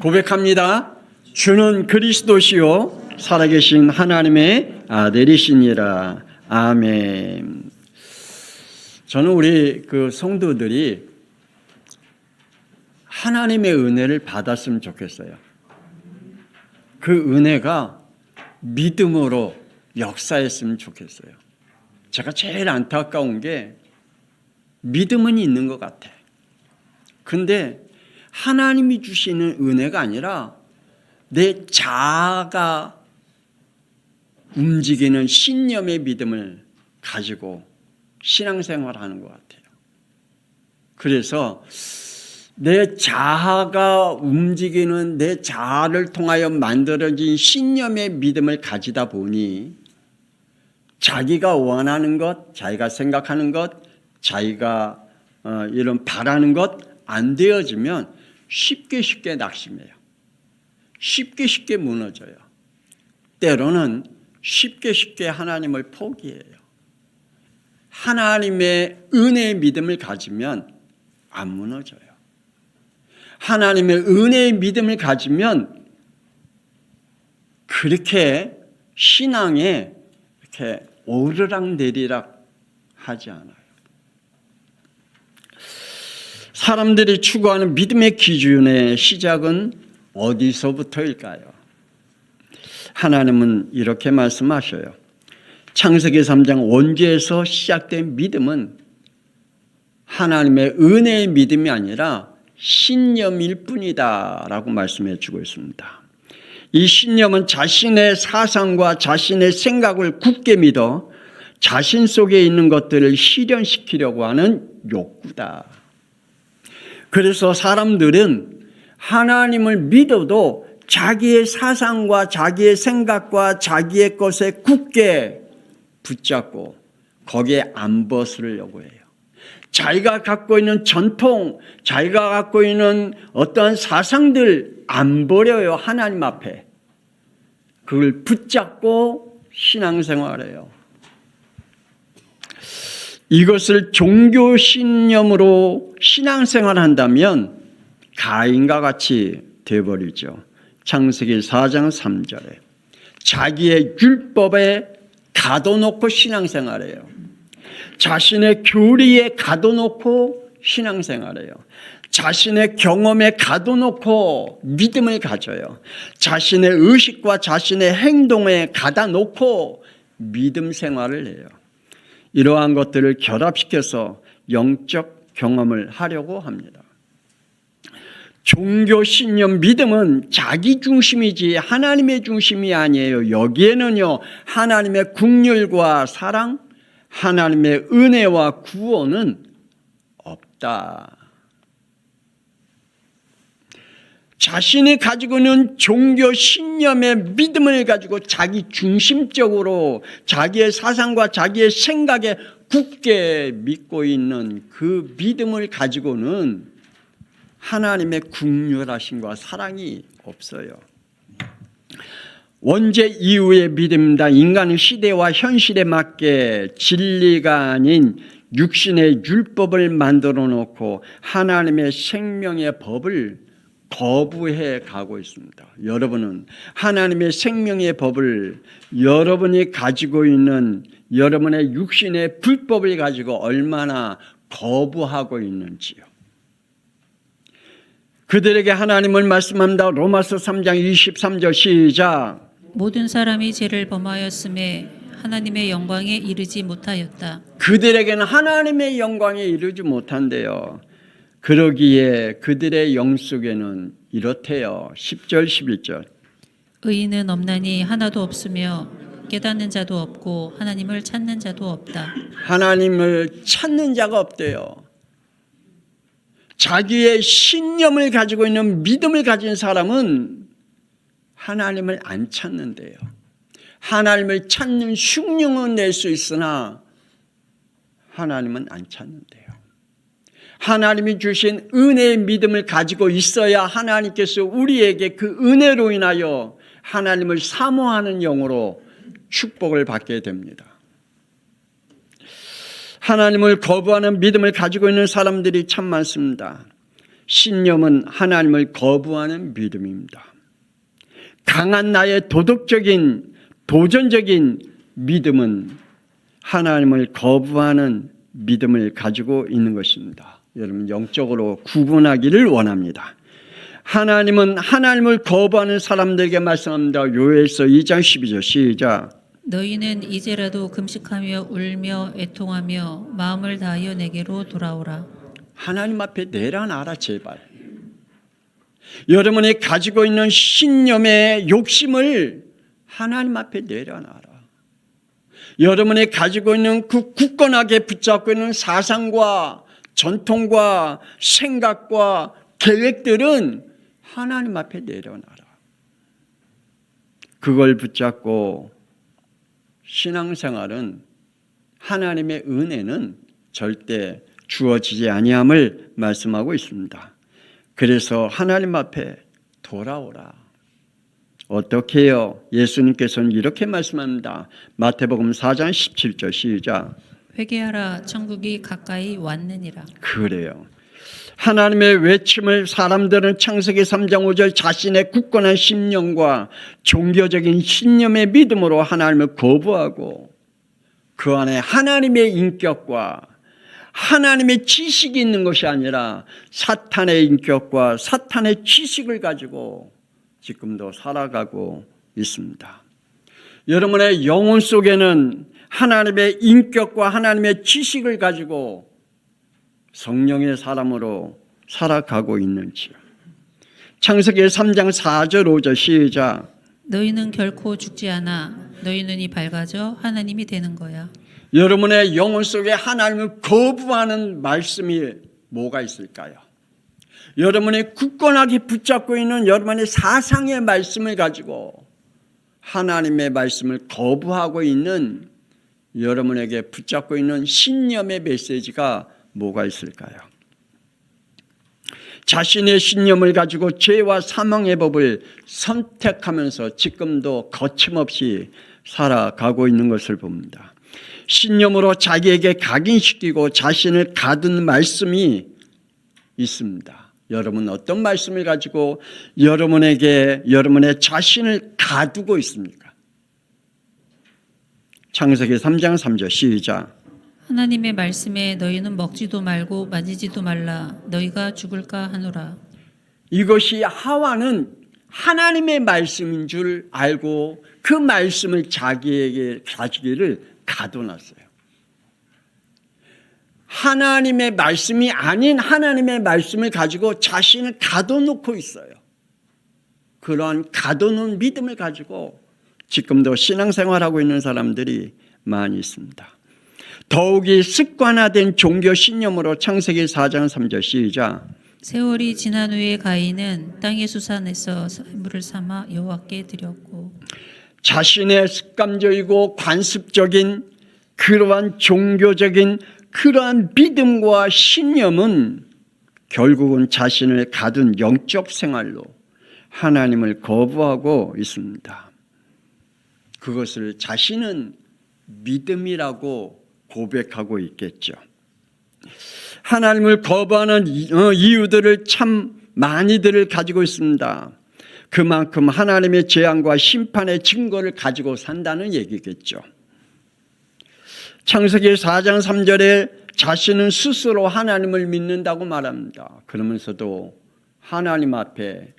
고백합니다. 주는 그리스도시요 살아계신 하나님의 아들이시니라. 아멘. 저는 우리 성도들이 하나님의 은혜를 받았으면 좋겠어요. 그 은혜가 믿음으로 역사했으면 좋겠어요. 제가 제일 안타까운 게 믿음은 있는 것 같아. 근데 하나님이 주시는 은혜가 아니라 내 자아가 움직이는 신념의 믿음을 가지고 신앙생활하는 것 같아요. 그래서 내 자아가 움직이는 내 자아를 통하여 만들어진 신념의 믿음을 가지다 보니 자기가 원하는 것, 자기가 생각하는 것, 자기가 이런 바라는 것 안 되어지면 쉽게 낙심해요. 쉽게 무너져요. 때로는 쉽게 하나님을 포기해요. 하나님의 은혜의 믿음을 가지면 안 무너져요. 하나님의 은혜의 믿음을 가지면 그렇게 신앙에 이렇게 오르락내리락 하지 않아요. 사람들이 추구하는 믿음의 기준의 시작은 어디서부터일까요? 하나님은 이렇게 말씀하셔요. 창세기 3장 원죄에서 시작된 믿음은 하나님의 은혜의 믿음이 아니라 신념일 뿐이다 라고 말씀해 주고 있습니다. 이 신념은 자신의 사상과 자신의 생각을 굳게 믿어 자신 속에 있는 것들을 실현시키려고 하는 욕구다. 그래서 사람들은 하나님을 믿어도 자기의 사상과 자기의 생각과 자기의 것에 굳게 붙잡고 거기에 안 벗으려고 해요. 자기가 갖고 있는 전통, 자기가 갖고 있는 어떠한 사상들 안 버려요. 하나님 앞에. 그걸 붙잡고 신앙생활해요. 이것을 종교 신념으로 신앙생활한다면 가인과 같이 되어버리죠. 창세기 4장 3절에 자기의 율법에 가둬놓고 신앙생활해요. 자신의 교리에 가둬놓고 신앙생활해요. 자신의 경험에 가둬놓고 믿음을 가져요. 자신의 의식과 자신의 행동에 가다놓고 믿음 생활을 해요. 이러한 것들을 결합시켜서 영적 경험을 하려고 합니다. 종교 신념 믿음은 자기 중심이지 하나님의 중심이 아니에요. 여기에는요 하나님의 긍휼과 사랑, 하나님의 은혜와 구원은 없다. 자신이 가지고 있는 종교 신념의 믿음을 가지고 자기 중심적으로 자기의 사상과 자기의 생각에 굳게 믿고 있는 그 믿음을 가지고는 하나님의 긍휼하심과 사랑이 없어요. 원죄 이후의 믿음입니다. 인간은 시대와 현실에 맞게 진리가 아닌 육신의 율법을 만들어 놓고 하나님의 생명의 법을 거부해 가고 있습니다. 여러분은 하나님의 생명의 법을 여러분이 가지고 있는 여러분의 육신의 불법을 가지고 얼마나 거부하고 있는지요. 그들에게 하나님을 말씀합니다. 로마서 3장 23절 시작. 모든 사람이 죄를 범하였음에 하나님의 영광에 이르지 못하였다. 그들에게는 하나님의 영광에 이르지 못한대요. 그러기에 그들의 영 속에는 이렇대요. 10절 11절. 의인은 없나니 하나도 없으며 깨닫는 자도 없고 하나님을 찾는 자도 없다. 하나님을 찾는 자가 없대요. 자기의 신념을 가지고 있는 믿음을 가진 사람은 하나님을 안 찾는데요. 하나님을 찾는 흉령은 낼 수 있으나 하나님은 안 찾는데요. 하나님이 주신 은혜의 믿음을 가지고 있어야 하나님께서 우리에게 그 은혜로 인하여 하나님을 사모하는 영으로 축복을 받게 됩니다. 하나님을 거부하는 믿음을 가지고 있는 사람들이 참 많습니다. 신념은 하나님을 거부하는 믿음입니다. 강한 나의 도덕적인 도전적인 믿음은 하나님을 거부하는 믿음을 가지고 있는 것입니다. 여러분 영적으로 구분하기를 원합니다. 하나님은 하나님을 거부하는 사람들에게 말씀합니다. 요엘서 2장 12절 시작. 너희는 이제라도 금식하며 울며 애통하며 마음을 다하여 내게로 돌아오라. 하나님 앞에 내려놔라 제발. 여러분이 가지고 있는 신념의 욕심을 하나님 앞에 내려놔라. 여러분이 가지고 있는 그 굳건하게 붙잡고 있는 사상과 전통과 생각과 계획들은 하나님 앞에 내려놔라. 그걸 붙잡고 신앙생활은 하나님의 은혜는 절대 주어지지 아니함을 말씀하고 있습니다. 그래서 하나님 앞에 돌아오라. 어떻게 해요? 예수님께서는 이렇게 말씀합니다. 마태복음 4장 17절 시작. 회개하라 천국이 가까이 왔느니라. 그래요. 하나님의 외침을 사람들은 창세기 3장 5절 자신의 굳건한 신념과 종교적인 신념의 믿음으로 하나님을 거부하고 그 안에 하나님의 인격과 하나님의 지식이 있는 것이 아니라 사탄의 인격과 사탄의 지식을 가지고 지금도 살아가고 있습니다. 여러분의 영혼 속에는 하나님의 인격과 하나님의 지식을 가지고 성령의 사람으로 살아가고 있는지요. 창세기 3장 4절 5절 시작. 너희는 결코 죽지 않아. 너희 눈이 밝아져 하나님이 되는 거야. 여러분의 영혼 속에 하나님을 거부하는 말씀이 뭐가 있을까요? 여러분이 굳건하게 붙잡고 있는 여러분의 사상의 말씀을 가지고 하나님의 말씀을 거부하고 있는 여러분에게 붙잡고 있는 신념의 메시지가 뭐가 있을까요? 자신의 신념을 가지고 죄와 사망의 법을 선택하면서 지금도 거침없이 살아가고 있는 것을 봅니다. 신념으로 자기에게 각인시키고 자신을 가둔 말씀이 있습니다. 여러분 어떤 말씀을 가지고 여러분에게 여러분의 자신을 가두고 있습니까? 창세기 3장 3절 시작. 하나님의 말씀에 너희는 먹지도 말고 만지지도 말라. 너희가 죽을까 하노라. 이것이 하와는 하나님의 말씀인 줄 알고 그 말씀을 자기에게 가지기를 가둬놨어요. 하나님의 말씀이 아닌 하나님의 말씀을 가지고 자신을 가둬놓고 있어요. 그러한 가둬놓은 믿음을 가지고 지금도 신앙생활하고 있는 사람들이 많이 있습니다. 더욱이 습관화된 종교 신념으로 창세기 4장 3절 시작. 세월이 지난 후에 가인은 땅의 수산에서 물을 삼아 여호와께 드렸고. 자신의 습관적이고 관습적인 그러한 종교적인 그러한 믿음과 신념은 결국은 자신을 가둔 영적 생활로 하나님을 거부하고 있습니다. 그것을 자신은 믿음이라고 고백하고 있겠죠. 하나님을 거부하는 이유들을 참 많이들을 가지고 있습니다. 그만큼 하나님의 재앙과 심판의 증거를 가지고 산다는 얘기겠죠. 창세기 4장 3절에 자신은 스스로 하나님을 믿는다고 말합니다. 그러면서도 하나님 앞에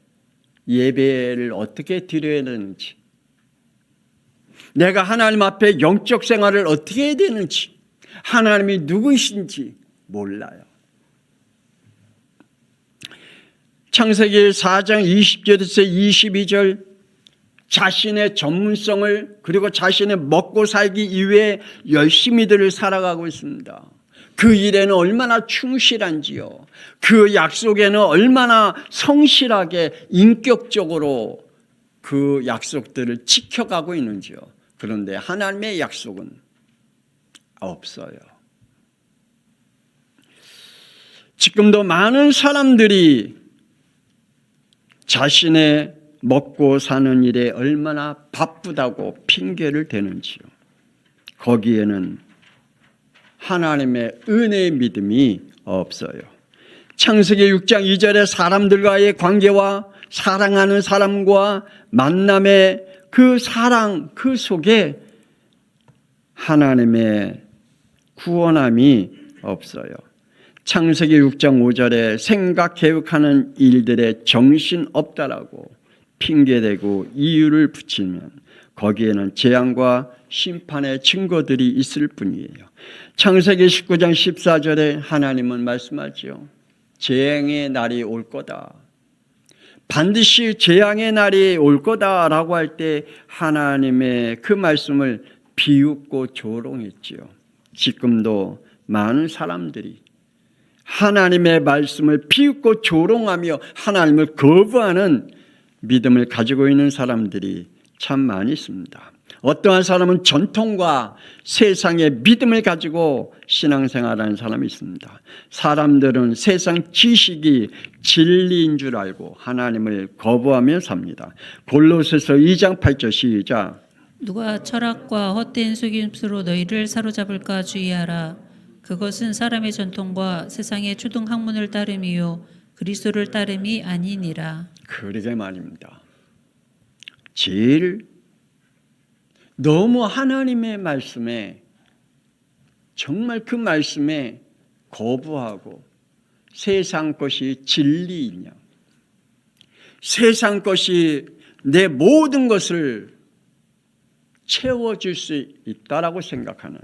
예배를 어떻게 드려야 되는지, 내가 하나님 앞에 영적 생활을 어떻게 해야 되는지, 하나님이 누구이신지 몰라요. 창세기 4장 20절에서 22절 자신의 전문성을 그리고 자신의 먹고 살기 이외에 열심히들 살아가고 있습니다. 그 일에는 얼마나 충실한지요. 그 약속에는 얼마나 성실하게 인격적으로 그 약속들을 지켜가고 있는지요. 그런데 하나님의 약속은 없어요. 지금도 많은 사람들이 자신의 먹고 사는 일에 얼마나 바쁘다고 핑계를 대는지요. 거기에는 하나님의 은혜의 믿음이 없어요. 창세기 6장 2절에 사람들과의 관계와 사랑하는 사람과 만남의 그 사랑 그 속에 하나님의 구원함이 없어요. 창세기 6장 5절에 생각 계획하는 일들에 정신 없다라고 핑계대고 이유를 붙이면 거기에는 재앙과 심판의 증거들이 있을 뿐이에요. 창세기 19장 14절에 하나님은 말씀하죠. 재앙의 날이 올 거다. 반드시 재앙의 날이 올 거다라고 할 때 하나님의 그 말씀을 비웃고 조롱했지요. 지금도 많은 사람들이 하나님의 말씀을 비웃고 조롱하며 하나님을 거부하는 믿음을 가지고 있는 사람들이 참 많이 있습니다. 어떠한 사람은 전통과 세상의 믿음을 가지고 신앙생활하는 사람이 있습니다. 사람들은 세상 지식이 진리인 줄 알고 하나님을 거부하며 삽니다. 골로새서 2장 8절 시작. 누가 철학과 헛된 속임수로 너희를 사로잡을까 주의하라. 그것은 사람의 전통과 세상의 초등 학문을 따름이요 그리스도를 따름이 아니니라. 그러게 말입니다. 제일 너무 하나님의 말씀에 정말 그 말씀에 거부하고 세상 것이 진리이냐, 세상 것이 내 모든 것을 채워줄 수 있다라고 생각하는,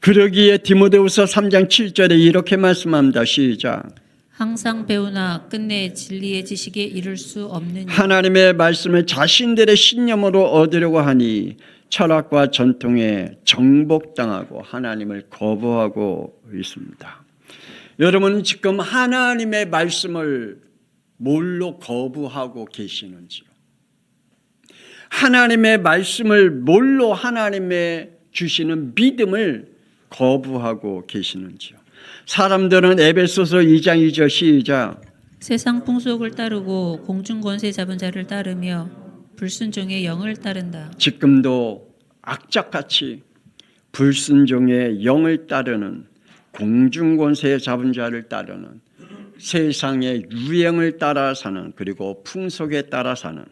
그러기에 디모데후서 3장 7절에 이렇게 말씀합니다. 시작. 항상 배우나 끝내 진리의 지식에 이를 수 없느니 하나님의 말씀을 자신들의 신념으로 얻으려고 하니 철학과 전통에 정복당하고 하나님을 거부하고 있습니다. 여러분 지금 하나님의 말씀을 뭘로 거부하고 계시는지요? 하나님의 말씀을 뭘로 하나님의 주시는 믿음을 거부하고 계시는지요? 사람들은 에베소서 2장 2절 시작. 세상 풍속을 따르고 공중 권세 잡은 자를 따르며 불순종의 영을 따른다. 지금도 악착같이 불순종의 영을 따르는 공중 권세 잡은 자를 따르는 세상의 유행을 따라 사는 그리고 풍속에 따라 사는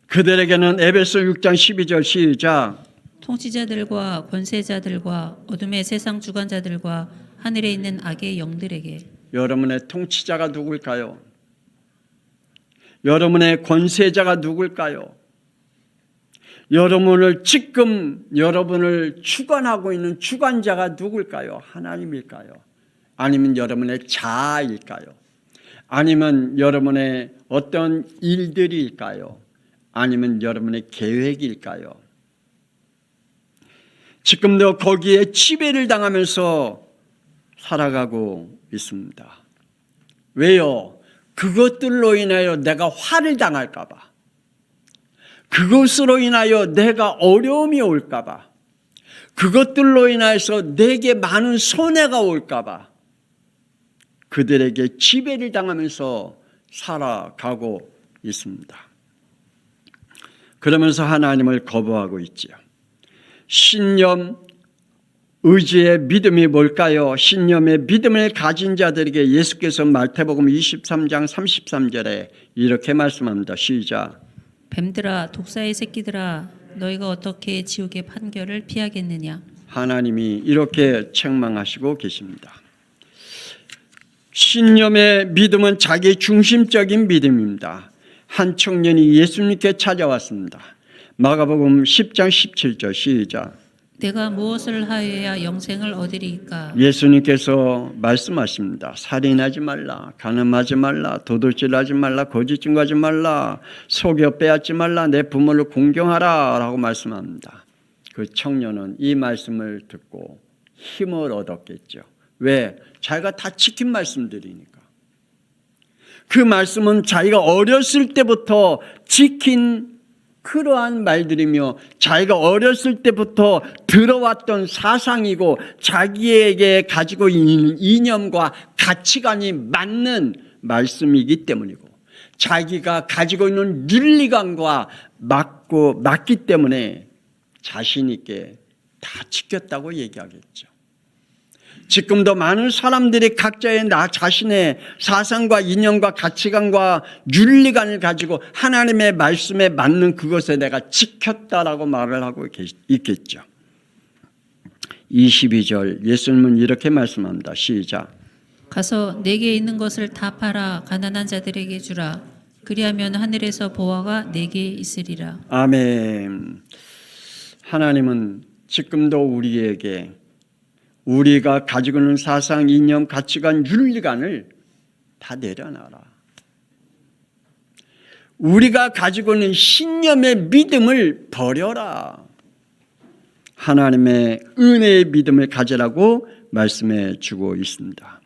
그들에게는 에베소 6장 12절 시작. 통치자들과 권세자들과 어둠의 세상 주관자들과 하늘에 있는 악의 영들에게. 여러분의 통치자가 누굴까요? 여러분의 권세자가 누굴까요? 여러분을 주관하고 있는 주관자가 누굴까요? 하나님일까요? 아니면 여러분의 자아일까요? 아니면 여러분의 어떤 일들일까요? 아니면 여러분의 계획일까요? 지금도 거기에 지배를 당하면서 살아가고 있습니다. 왜요? 그것들로 인하여 내가 화를 당할까 봐, 그것으로 인하여 내가 어려움이 올까 봐, 그것들로 인해서 내게 많은 손해가 올까 봐 그들에게 지배를 당하면서 살아가고 있습니다. 그러면서 하나님을 거부하고 있지요. 신념, 의지의 믿음이 뭘까요? 신념의 믿음을 가진 자들에게 예수께서 마태복음 23장 33절에 이렇게 말씀합니다. 시작. 뱀들아 독사의 새끼들아 너희가 어떻게 지옥의 판결을 피하겠느냐. 하나님이 이렇게 책망하시고 계십니다. 신념의 믿음은 자기 중심적인 믿음입니다. 한 청년이 예수님께 찾아왔습니다. 마가복음 10장 17절 시작. 내가 무엇을 하여야 영생을 얻으리이까. 예수님께서 말씀하십니다. 살인하지 말라, 간음하지 말라, 도둑질하지 말라, 거짓 증거하지 말라, 속여 빼앗지 말라, 내 부모를 공경하라 라고 말씀합니다. 그 청년은 이 말씀을 듣고 힘을 얻었겠죠. 왜? 자기가 다 지킨 말씀들이니까. 그 말씀은 자기가 어렸을 때부터 지킨 그러한 말들이며 자기가 어렸을 때부터 들어왔던 사상이고 자기에게 가지고 있는 이념과 가치관이 맞는 말씀이기 때문이고 자기가 가지고 있는 윤리관과 맞기 때문에 자신 있게 다 지켰다고 얘기하겠죠. 지금도 많은 사람들이 각자의 나 자신의 사상과 이념과 가치관과 윤리관을 가지고 하나님의 말씀에 맞는 그것에 내가 지켰다라고 말을 하고 있겠죠. 22절 예수님은 이렇게 말씀합니다. 시작. 가서 내게 있는 것을 다 팔아 가난한 자들에게 주라. 그리하면 하늘에서 보화가 내게 있으리라. 아멘. 하나님은 지금도 우리에게 우리가 가지고 있는 사상, 이념, 가치관, 윤리관을 다 내려놔라. 우리가 가지고 있는 신념의 믿음을 버려라. 하나님의 은혜의 믿음을 가지라고 말씀해 주고 있습니다.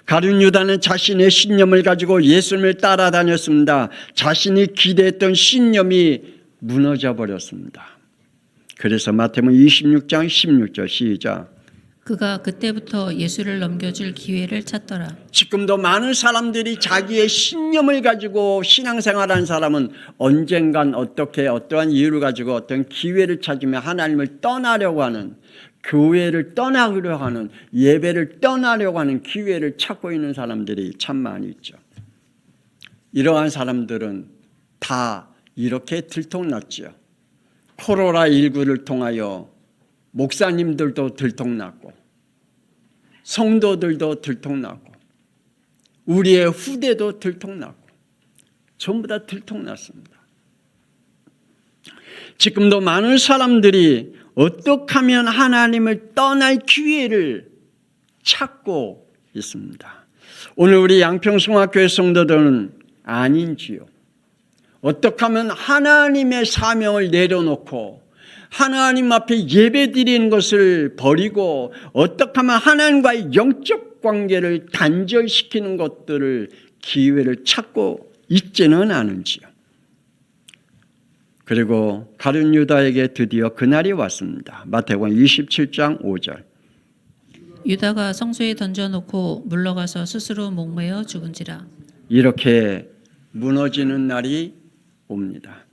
가룟 유다는 자신의 신념을 가지고 예수님을 따라다녔습니다. 자신이 기대했던 신념이 무너져 버렸습니다. 그래서 마태복음 26장 16절 시작. 그가 그때부터 예수를 넘겨줄 기회를 찾더라. 지금도 많은 사람들이 자기의 신념을 가지고 신앙생활하는 사람은 언젠간 어떻게 어떠한 이유를 가지고 어떤 기회를 찾으며 하나님을 떠나려고 하는, 교회를 떠나려고 하는, 예배를 떠나려고 하는 기회를 찾고 있는 사람들이 참 많이 있죠. 이러한 사람들은 다 이렇게 들통났죠. 코로나19를 통하여 목사님들도 들통났고 성도들도 들통났고 우리의 후대도 들통났고 전부 다 들통났습니다. 지금도 많은 사람들이 어떻게 하면 하나님을 떠날 기회를 찾고 있습니다. 오늘 우리 양평성학교의 성도들은 아닌지요. 어떻게 하면 하나님의 사명을 내려놓고 하나님 앞에 예배 드리는 것을 버리고 어떻게 하면 하나님과의 영적 관계를 단절시키는 것들을 기회를 찾고 있지는 않은지요. 그리고 가룟 유다에게 드디어 그날이 왔습니다. 마태복음 27장 5절. 유다가 성소에 던져놓고 물러가서 스스로 목매어 죽은지라. 이렇게 무너지는 날이 옵니다.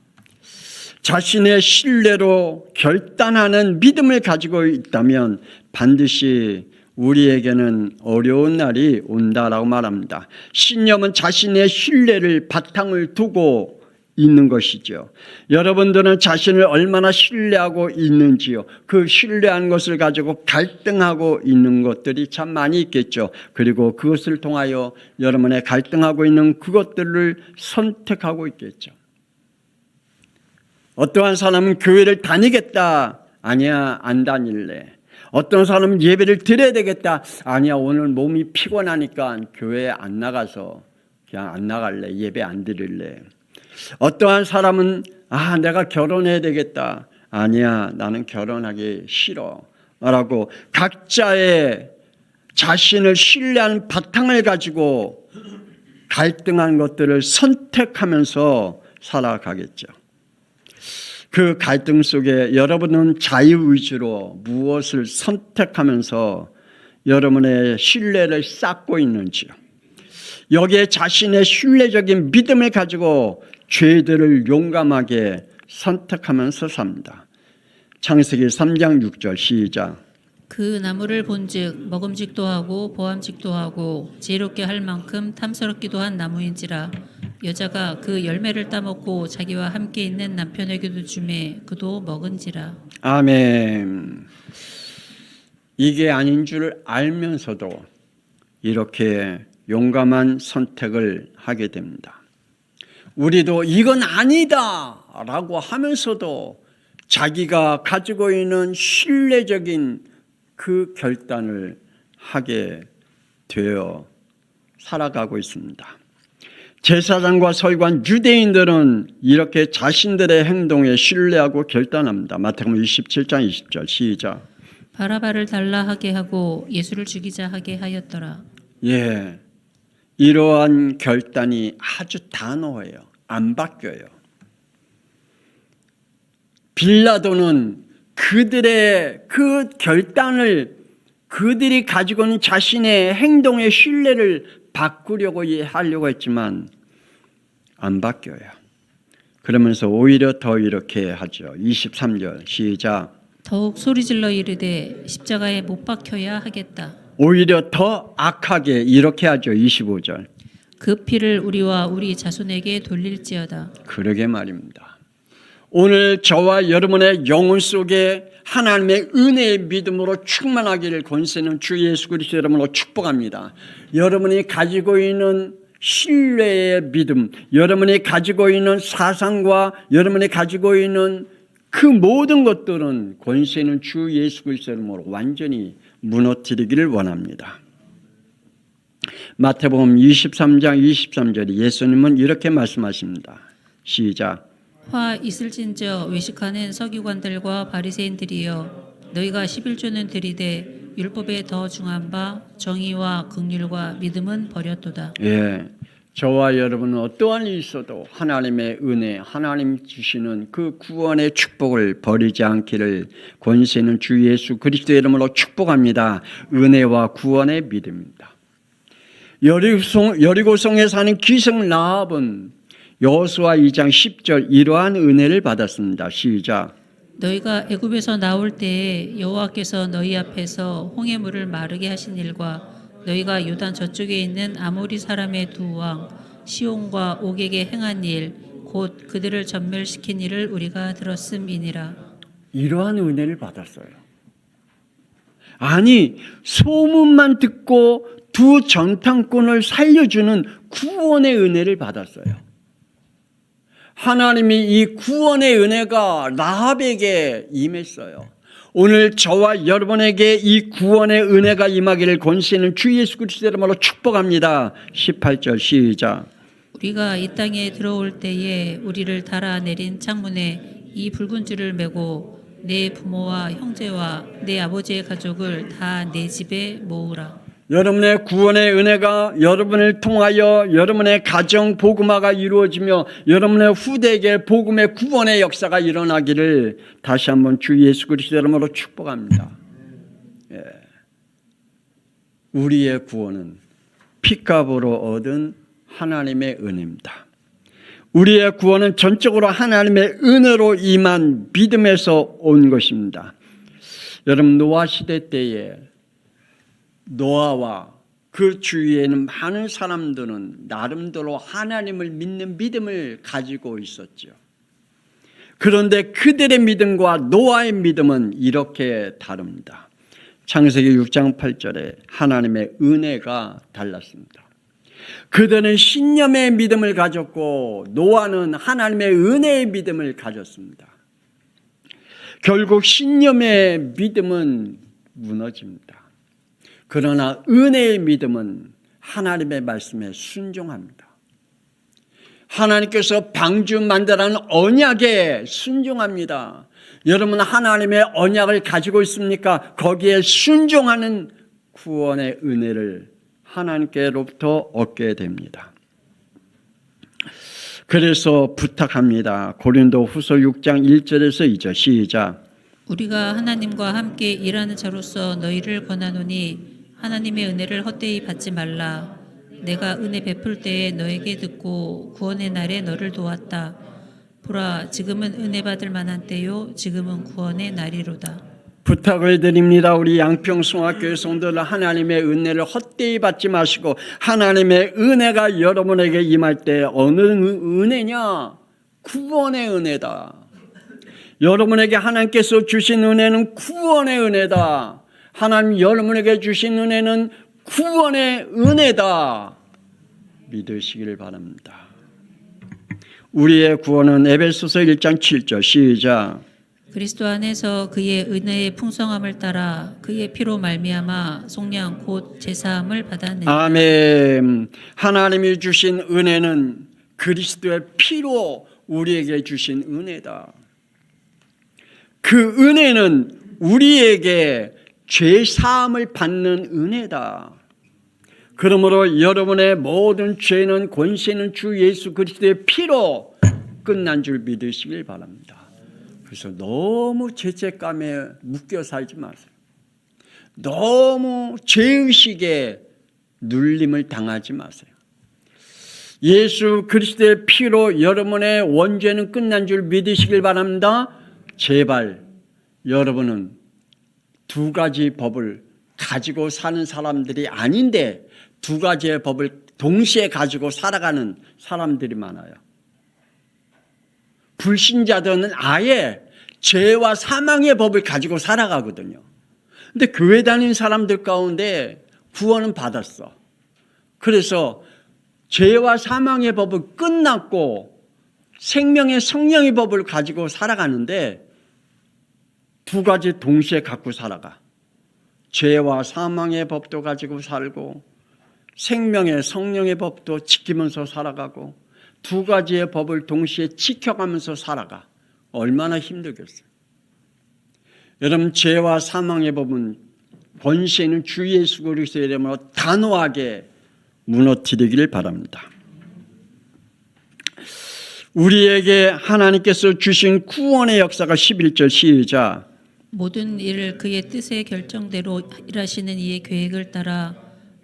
자신의 신뢰로 결단하는 믿음을 가지고 있다면 반드시 우리에게는 어려운 날이 온다라고 말합니다. 신념은 자신의 신뢰를 바탕을 두고 있는 것이죠. 여러분들은 자신을 얼마나 신뢰하고 있는지요. 그 신뢰한 것을 가지고 갈등하고 있는 것들이 참 많이 있겠죠. 그리고 그것을 통하여 여러분의 갈등하고 있는 그것들을 선택하고 있겠죠. 어떠한 사람은 교회를 다니겠다. 아니야, 안 다닐래. 어떤 사람은 예배를 드려야 되겠다. 아니야, 오늘 몸이 피곤하니까 교회에 안 나가서 그냥 안 나갈래. 예배 안 드릴래. 어떠한 사람은 내가 결혼해야 되겠다. 아니야, 나는 결혼하기 싫어. 라고 각자의 자신을 신뢰하는 바탕을 가지고 갈등한 것들을 선택하면서 살아가겠죠. 그 갈등 속에 여러분은 자유의지로 무엇을 선택하면서 여러분의 신뢰를 쌓고 있는지요. 여기에 자신의 신뢰적인 믿음을 가지고 죄들을 용감하게 선택하면서 삽니다. 창세기 3장 6절 시작. 그 나무를 본즉 먹음직도 하고 보암직도 하고 지혜롭게 할 만큼 탐스럽기도 한 나무인지라. 여자가 그 열매를 따먹고 자기와 함께 있는 남편에게도 주매 그도 먹은지라. 아멘. 이게 아닌 줄 알면서도 이렇게 용감한 선택을 하게 됩니다. 우리도 이건 아니다 라고 하면서도 자기가 가지고 있는 신뢰적인 그 결단을 하게 되어 살아가고 있습니다. 제사장과 서기관 유대인들은 이렇게 자신들의 행동에 신뢰하고 결단합니다. 마태복음 27장 20절 시작. 바라바를 달라 하게 하고 예수를 죽이자 하게 하였더라. 예, 이러한 결단이 아주 단호해요. 안 바뀌어요. 빌라도는 그들의 그 결단을 그들이 가지고 있는 자신의 행동의 신뢰를 바꾸려고 하려고 했지만 안 바뀌어요. 그러면서 오히려 더 이렇게 하죠. 23절 시작. 더욱 소리질러 이르되 십자가에 못 박혀야 하겠다. 오히려 더 악하게 이렇게 하죠. 25절. 그 피를 우리와 우리 자손에게 돌릴지어다. 그러게 말입니다. 오늘 저와 여러분의 영혼 속에 하나님의 은혜의 믿음으로 충만하기를 권세는 주 예수 그리스도 이름으로 축복합니다. 여러분이 가지고 있는 신뢰의 믿음, 여러분이 가지고 있는 사상과 여러분이 가지고 있는 그 모든 것들은 권세는 주 예수 그리스도 이름으로 완전히 무너뜨리기를 원합니다. 마태복음 23장 23절에 예수님은 이렇게 말씀하십니다. 시작. 화 있을진저 외식하는 서기관들과 바리새인들이여, 너희가 11조는 드리되 율법에 더 중한 바 정의와 긍휼과 믿음은 버렸도다. 예, 저와 여러분은 어떠한 일이 있어도 하나님의 은혜, 하나님 주시는 그 구원의 축복을 버리지 않기를 권세는 주 예수 그리스도의 이름으로 축복합니다. 은혜와 구원의 믿음입니다. 여리고성에 사는 기생 라합은 여호수아 2장 10절 이러한 은혜를 받았습니다. 시작. 너희가 애굽에서 나올 때에 여호와께서 너희 앞에서 홍해물을 마르게 하신 일과 너희가 요단 저쪽에 있는 아모리 사람의 두 왕 시온과 옥에게 행한 일 곧 그들을 전멸시킨 일을 우리가 들었음이니라. 이러한 은혜를 받았어요. 아니, 소문만 듣고 두 전탐꾼을 살려주는 구원의 은혜를 받았어요. 하나님이 이 구원의 은혜가 라합에게 임했어요. 오늘 저와 여러분에게 이 구원의 은혜가 임하기를 권세는 주 예수 그리스도의 이름으로 축복합니다. 18절 시작. 우리가 이 땅에 들어올 때에 우리를 달아내린 창문에 이 붉은 줄을 메고 내 부모와 형제와 내 아버지의 가족을 다 내 집에 모으라. 여러분의 구원의 은혜가 여러분을 통하여 여러분의 가정 복음화가 이루어지며 여러분의 후대에게 복음의 구원의 역사가 일어나기를 다시 한번 주 예수 그리스도 이름으로 축복합니다. 예. 우리의 구원은 피값으로 얻은 하나님의 은혜입니다. 우리의 구원은 전적으로 하나님의 은혜로 임한 믿음에서 온 것입니다. 여러분, 노아 시대 때에 노아와 그 주위에는 많은 사람들은 나름대로 하나님을 믿는 믿음을 가지고 있었죠. 그런데 그들의 믿음과 노아의 믿음은 이렇게 다릅니다. 창세기 6장 8절에 하나님의 은혜가 달랐습니다. 그들은 신념의 믿음을 가졌고 노아는 하나님의 은혜의 믿음을 가졌습니다. 결국 신념의 믿음은 무너집니다. 그러나 은혜의 믿음은 하나님의 말씀에 순종합니다. 하나님께서 방주 만들라는 언약에 순종합니다. 여러분, 하나님의 언약을 가지고 있습니까? 거기에 순종하는 구원의 은혜를 하나님께로부터 얻게 됩니다. 그래서 부탁합니다. 고린도후서 6장 1절에서 2절 시작. 우리가 하나님과 함께 일하는 자로서 너희를 권하노니 하나님의 은혜를 헛되이 받지 말라. 내가 은혜 베풀 때에 너에게 듣고 구원의 날에 너를 도왔다. 보라, 지금은 은혜 받을 만한 때요, 지금은 구원의 날이로다. 부탁을 드립니다. 우리 양평송학교의 성도들, 하나님의 은혜를 헛되이 받지 마시고 하나님의 은혜가 여러분에게 임할 때 어느 은혜냐? 구원의 은혜다. 여러분에게 하나님께서 주신 은혜는 구원의 은혜다. 하나님 여러분에게 주신 은혜는 구원의 은혜다. 믿으시기를 바랍니다. 우리의 구원은 에베소서 1장 7절 시작. 그리스도 안에서 그의 은혜의 풍성함을 따라 그의 피로 말미암아 속량 곧 제사함을 받았느니라. 아멘. 하나님이 주신 은혜는 그리스도의 피로 우리에게 주신 은혜다. 그 은혜는 우리에게 죄 사함을 받는 은혜다. 그러므로 여러분의 모든 죄는 권세는 주 예수 그리스도의 피로 끝난 줄 믿으시길 바랍니다. 그래서 너무 죄책감에 묶여 살지 마세요. 너무 죄의식에 눌림을 당하지 마세요. 예수 그리스도의 피로 여러분의 원죄는 끝난 줄 믿으시길 바랍니다. 제발 여러분은 두 가지 법을 가지고 사는 사람들이 아닌데 두 가지의 법을 동시에 가지고 살아가는 사람들이 많아요. 불신자들은 아예 죄와 사망의 법을 가지고 살아가거든요. 근데 교회 다니는 사람들 가운데 구원은 받았어. 그래서 죄와 사망의 법은 끝났고 생명의 성령의 법을 가지고 살아가는데 두 가지 동시에 갖고 살아가. 죄와 사망의 법도 가지고 살고 생명의 성령의 법도 지키면서 살아가고 두 가지의 법을 동시에 지켜가면서 살아가. 얼마나 힘들겠어요. 여러분, 죄와 사망의 법은 권세는 주 예수 그리스도의 이름으로 단호하게 무너뜨리기를 바랍니다. 우리에게 하나님께서 주신 구원의 역사가 11절 시작. 모든 일을 그의 뜻의 결정대로 일하시는 이의 계획을 따라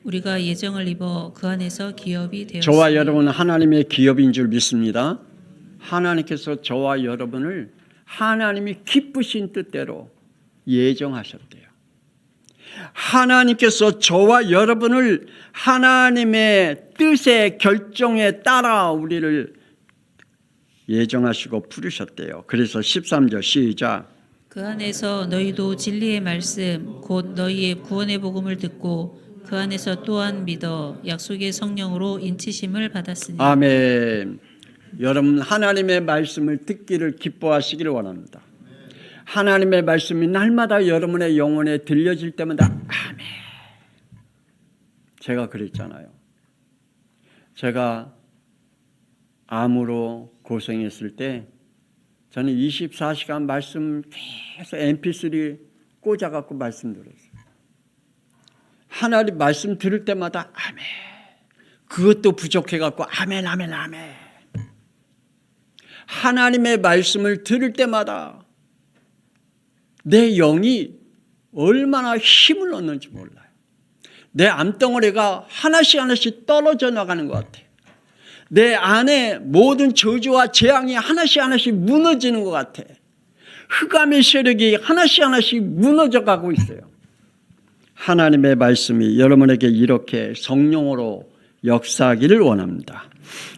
우리가 예정을 입어 그 안에서 기업이 되었습니다. 저와 여러분은 하나님의 기업인 줄 믿습니다. 하나님께서 저와 여러분을 하나님이 기쁘신 뜻대로 예정하셨대요. 하나님께서 저와 여러분을 하나님의 뜻의 결정에 따라 우리를 예정하시고 부르셨대요. 그래서 13절 시작. 그 안에서 너희도 진리의 말씀 곧 너희의 구원의 복음을 듣고 그 안에서 또한 믿어 약속의 성령으로 인치심을 받았으니. 아멘. 여러분, 하나님의 말씀을 듣기를 기뻐하시기를 원합니다. 하나님의 말씀이 날마다 여러분의 영혼에 들려질 때마다 아멘. 제가 그랬잖아요. 제가 암으로 고생했을 때 저는 24시간 말씀 계속 mp3 꽂아갖고 말씀 들었어요. 하나님 말씀 들을 때마다 아멘. 그것도 부족해갖고 아멘 아멘 아멘. 하나님의 말씀을 들을 때마다 내 영이 얼마나 힘을 얻는지 몰라요. 내 암덩어리가 하나씩 하나씩 떨어져 나가는 것 같아요. 내 안에 모든 저주와 재앙이 하나씩 하나씩 무너지는 것 같아. 흑암의 세력이 하나씩 하나씩 무너져 가고 있어요. 하나님의 말씀이 여러분에게 이렇게 성령으로 역사하기를 원합니다.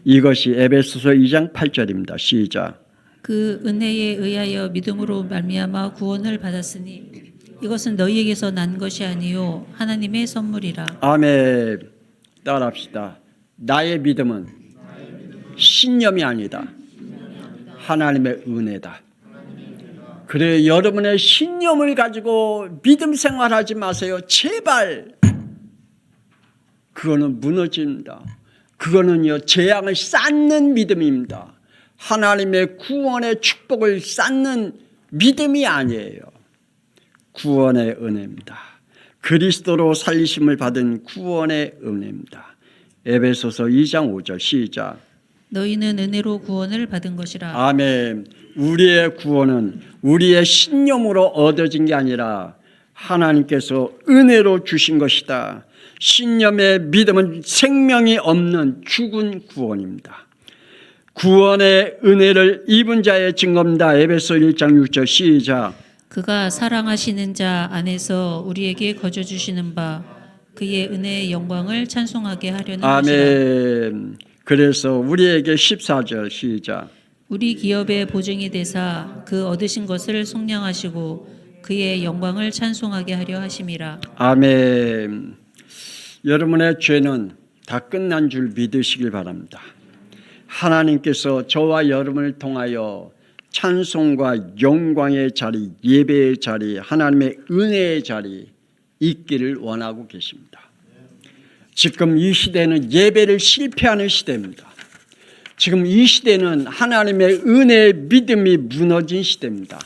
이것이 에베소서 2장 8절입니다. 시작. 그 은혜에 의하여 믿음으로 말미암아 구원을 받았으니 이것은 너희에게서 난 것이 아니요 하나님의 선물이라. 아멘. 따라합시다. 나의 믿음은 신념이 아니다. 하나님의 은혜다. 그래, 여러분의 신념을 가지고 믿음 생활하지 마세요. 제발. 그거는 무너집니다. 그거는요, 재앙을 쌓는 믿음입니다. 하나님의 구원의 축복을 쌓는 믿음이 아니에요. 구원의 은혜입니다. 그리스도로 살리심을 받은 구원의 은혜입니다. 에베소서 2장 5절 시작. 너희는 은혜로 구원을 받은 것이라. 아멘. 우리의 구원은 우리의 신념으로 얻어진 게 아니라 하나님께서 은혜로 주신 것이다. 신념의 믿음은 생명이 없는 죽은 구원입니다. 구원의 은혜를 입은 자의 증거입니다. 에베소 1장 6절 시작. 그가 사랑하시는 자 안에서 우리에게 거저 주시는 바 그의 은혜의 영광을 찬송하게 하려는 것이라. 아멘. 그래서 우리에게 14절 시작. 우리 기업의 보증이 되사 그 얻으신 것을 속량하시고 그의 영광을 찬송하게 하려 하심이라. 아멘. 여러분의 죄는 다 끝난 줄 믿으시길 바랍니다. 하나님께서 저와 여러분을 통하여 찬송과 영광의 자리, 예배의 자리, 하나님의 은혜의 자리 있기를 원하고 계십니다. 지금 이 시대는 예배를 실패하는 시대입니다. 지금 이 시대는 하나님의 은혜의 믿음이 무너진 시대입니다.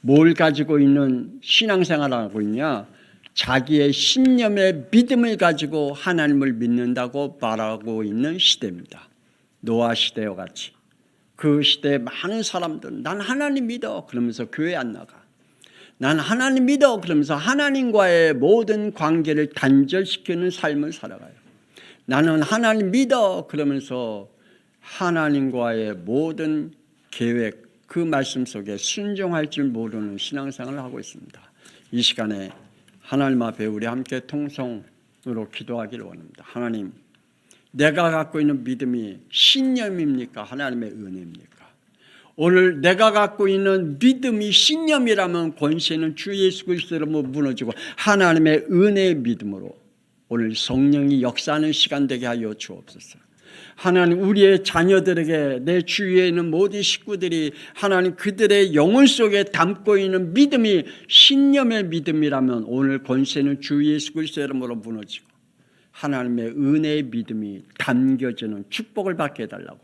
뭘 가지고 있는 신앙생활을 하고 있냐? 자기의 신념의 믿음을 가지고 하나님을 믿는다고 말하고 있는 시대입니다. 노아 시대와 같이. 그 시대에 많은 사람들은 난 하나님 믿어 그러면서 교회 안 나가. 난 하나님 믿어 그러면서 하나님과의 모든 관계를 단절시키는 삶을 살아가요. 나는 하나님 믿어 그러면서 하나님과의 모든 계획, 그 말씀 속에 순종할 줄 모르는 신앙생활을 하고 있습니다. 이 시간에 하나님 앞에 우리 함께 통성으로 기도하기를 원합니다. 하나님, 내가 갖고 있는 믿음이 신념입니까? 하나님의 은혜입니까? 오늘 내가 갖고 있는 믿음이 신념이라면 권세는 주 예수 그리스도로 무너지고 하나님의 은혜의 믿음으로 오늘 성령이 역사하는 시간 되게 하여 주옵소서. 하나님, 우리의 자녀들에게, 내 주위에 있는 모든 식구들이 하나님 그들의 영혼 속에 담고 있는 믿음이 신념의 믿음이라면 오늘 권세는 주 예수 그리스도의 이름으로 무너지고 하나님의 은혜의 믿음이 담겨지는 축복을 받게 해달라고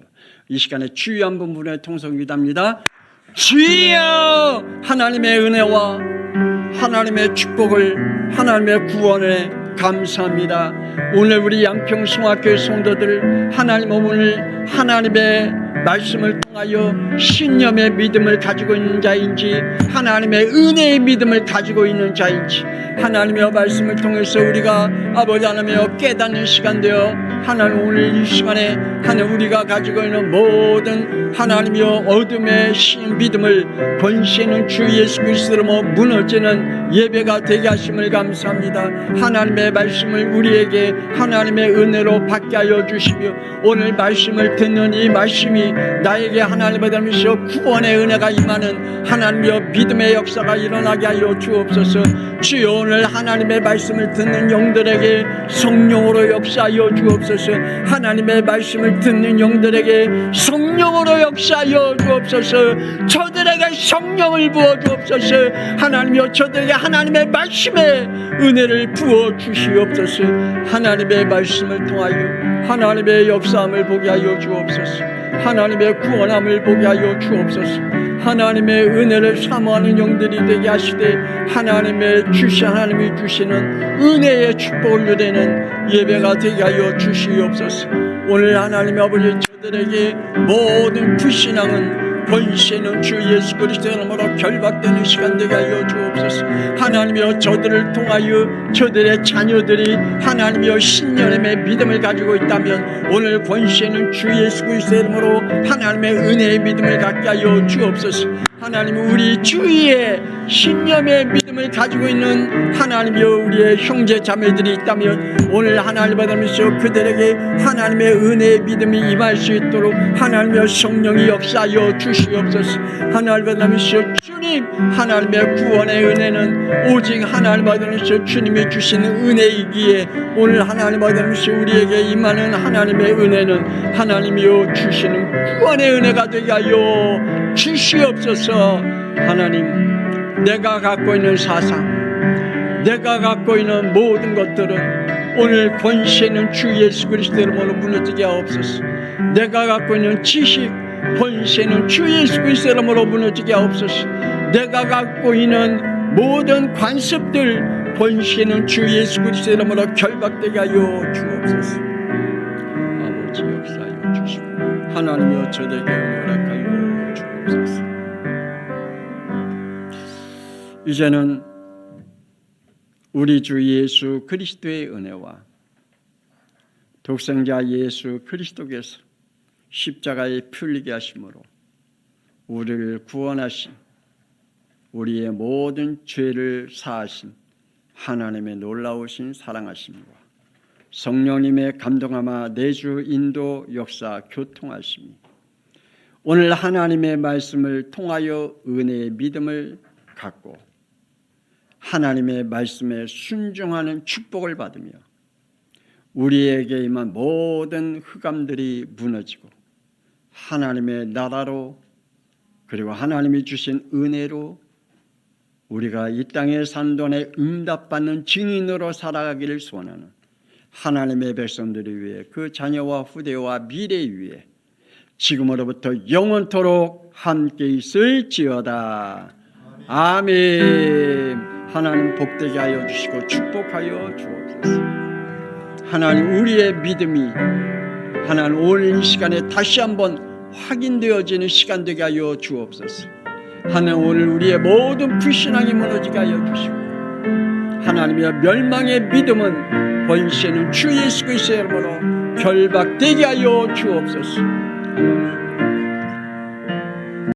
이 시간에 주여 한 분의 통성 기도합니다. 주여, 하나님의 은혜와 하나님의 축복을, 하나님의 구원에 감사합니다. 오늘 우리 양평성학교의 성도들, 하나님 오늘 하나님의 말씀을 통하여 신념의 믿음을 가지고 있는 자인지 하나님의 은혜의 믿음을 가지고 있는 자인지 하나님의 말씀을 통해서 우리가 아버지 하나님여 깨닫는 시간 되어 하나님 오늘 이 시간에 하나님 우리가 가지고 있는 모든 하나님여 어둠의 믿음을 권세는 주 예수 그리스도로 무너지는 예배가 되게 하심을 감사합니다. 하나님의 말씀을 우리에게 하나님의 은혜로 받게 하여 주시며 오늘 말씀을 듣는 이 말씀이 나에게 하나님의 닮으시어 구원의 은혜가 임하는 하나님의 믿음의 역사가 일어나게 하여 주옵소서. 주여 오늘 하나님의 말씀을 듣는 영들에게 성령으로 역사하여 주옵소서. 하나님의 말씀을 듣는 영들에게 성령으로 역사하여 주옵소서. 저들에게 성령을 부어 주옵소서. 하나님이여 저들에게 하나님의 말씀의 은혜를 부어 주시옵소서. 하나님의 말씀을 통하여 하나님의 역사함을 보게 하여 주옵소서. 하나님의 구원함을 보게 하여 주옵소서. 하나님의 은혜를 사모하는 영들이 되게 하시되 하나님이 주시는 은혜의 축복을 누리는 예배가 되게 하여 주시옵소서. 오늘 하나님의 아버지 저들에게 모든 불신앙은 권세는 주 예수 그리스도의 이름으로 결박되는 시간 되게 하여 주옵소서. 하나님이여 저들을 통하여 저들의 자녀들이 하나님이여 신념의 믿음을 가지고 있다면 오늘 권세는 주 예수 그리스도의 이름으로 하나님의 은혜의 믿음을 갖게 하여 주옵소서. 하나님 우리 주위에 신념의 믿음을 가지고 있는 하나님이여 우리의 형제 자매들이 있다면 오늘 하나님 받으면서 그들에게 하나님의 은혜의 믿음이 임할 수 있도록 하나님의 성령이 역사하여 주시옵소서. 하나님 받으면서 주님 하나님의 구원의 은혜는 오직 하나님 받으면서 주님이 주시는 은혜이기에 오늘 하나님 받으면서 우리에게 임하는 하나님의 은혜는 하나님이여 주시는 구원의 은혜가 되게 하여 주시옵소서. 하나님, 내가 갖고 있는 사상, 내가 갖고 있는 모든 것들은 오늘 권세는 주 예수 그리스도의 이름으로 무너지게 하옵소서. 내가 갖고 있는 지식, 권세는 주 예수 그리스도의 이름으로 무너지게 하옵소서. 내가 갖고 있는 모든 관습들, 권세는 주 예수 그리스도의 이름으로 결박되게 하여 주옵소서. 아버지 역사하여 주시고 하나님이여 저에게 허락하여 주옵소서. 이제는 우리 주 예수 그리스도의 은혜와 독생자 예수 그리스도께서 십자가에 풀리게 하심으로 우리를 구원하신 우리의 모든 죄를 사하신 하나님의 놀라우신 사랑하심과 성령님의 감동하마 내주 인도 역사 교통하심이 오늘 하나님의 말씀을 통하여 은혜의 믿음을 갖고 하나님의 말씀에 순종하는 축복을 받으며 우리에게 임한 모든 흑암들이 무너지고 하나님의 나라로 그리고 하나님이 주신 은혜로 우리가 이 땅에 사는 동안에 응답받는 증인으로 살아가기를 소원하는 하나님의 백성들을 위해 그 자녀와 후대와 미래 위에 지금으로부터 영원토록 함께 있을지어다. 아멘. 하나님 복되게 하여 주시고 축복하여 주옵소서. 하나님 우리의 믿음이 하나님 오늘 이 시간에 다시 한번 확인되어지는 시간 되게 하여 주옵소서. 하나님 오늘 우리의 모든 불신앙이 무너지게 하여 주시고 하나님의 멸망의 믿음은 권세는 주 예수 그리스도의 이름으로 결박되게 하여 주옵소서.